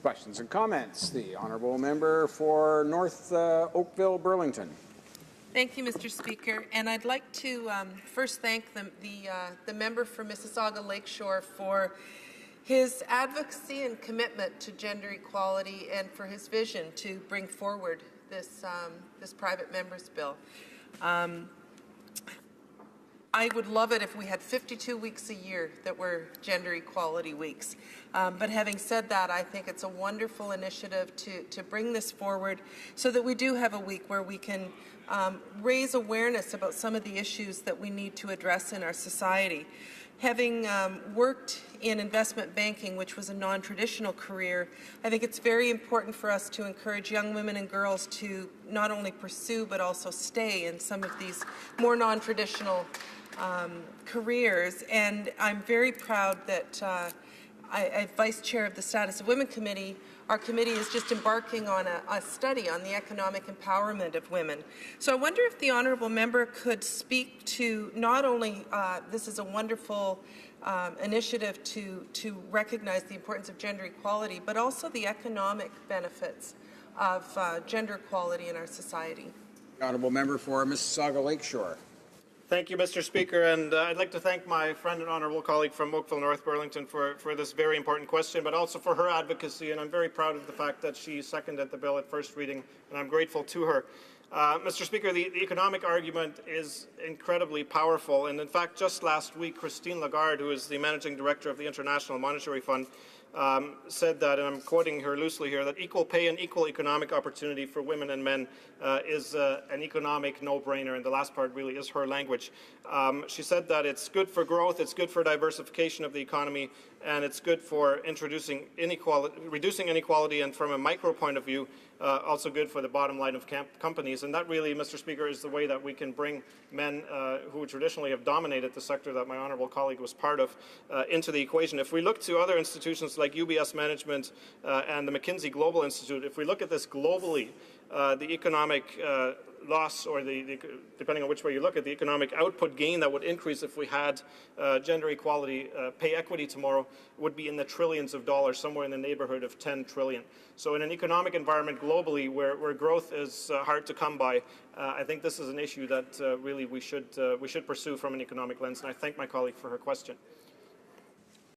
Questions and comments. The honourable member for North Oakville, Burlington. Thank you, Mr. Speaker. And I'd like to first thank the member for Mississauga Lakeshore for his advocacy and commitment to gender equality and for his vision to bring forward this private member's bill. I would love it if we had 52 weeks a year that were gender equality weeks. But having said that, I think it's a wonderful initiative to bring this forward so that we do have a week where we can raise awareness about some of the issues that we need to address in our society. Having worked in investment banking, which was a non-traditional career, I think it's very important for us to encourage young women and girls to not only pursue but also stay in some of these more non-traditional careers. And I'm very proud that as Vice Chair of the Status of Women Committee, our committee is just embarking on a study on the economic empowerment of women. So I wonder if the honourable member could speak to not only this is a wonderful initiative to recognize the importance of gender equality, but also the economic benefits of gender equality in our society. The honourable member for Mississauga Lakeshore. Thank you, Mr. Speaker, and I'd like to thank my friend and honourable colleague from Oakville North Burlington for this very important question, but also for her advocacy, and I'm very proud of the fact that she seconded the bill at first reading, and I'm grateful to her. Mr. Speaker, the economic argument is incredibly powerful, and in fact, just last week, Christine Lagarde, who is the Managing Director of the International Monetary Fund, said that, and I'm quoting her loosely here, that equal pay and equal economic opportunity for women and men is an economic no-brainer, and the last part really is her language. She said that it's good for growth, it's good for diversification of the economy, and it's good for reducing inequality, and from a micro point of view, also good for the bottom line of companies. And that really, Mr. Speaker, is the way that we can bring men who traditionally have dominated the sector that my honourable colleague was part of into the equation. If we look to other institutions like UBS Management and the McKinsey Global Institute, if we look at this globally, the economic loss, or depending on which way you look at the economic output gain that would increase if we had gender equality, pay equity tomorrow, would be in the trillions of dollars, somewhere in the neighborhood of 10 trillion. So in an economic environment globally where growth is hard to come by, I think this is an issue that really we should pursue from an economic lens, and I thank my colleague for her question.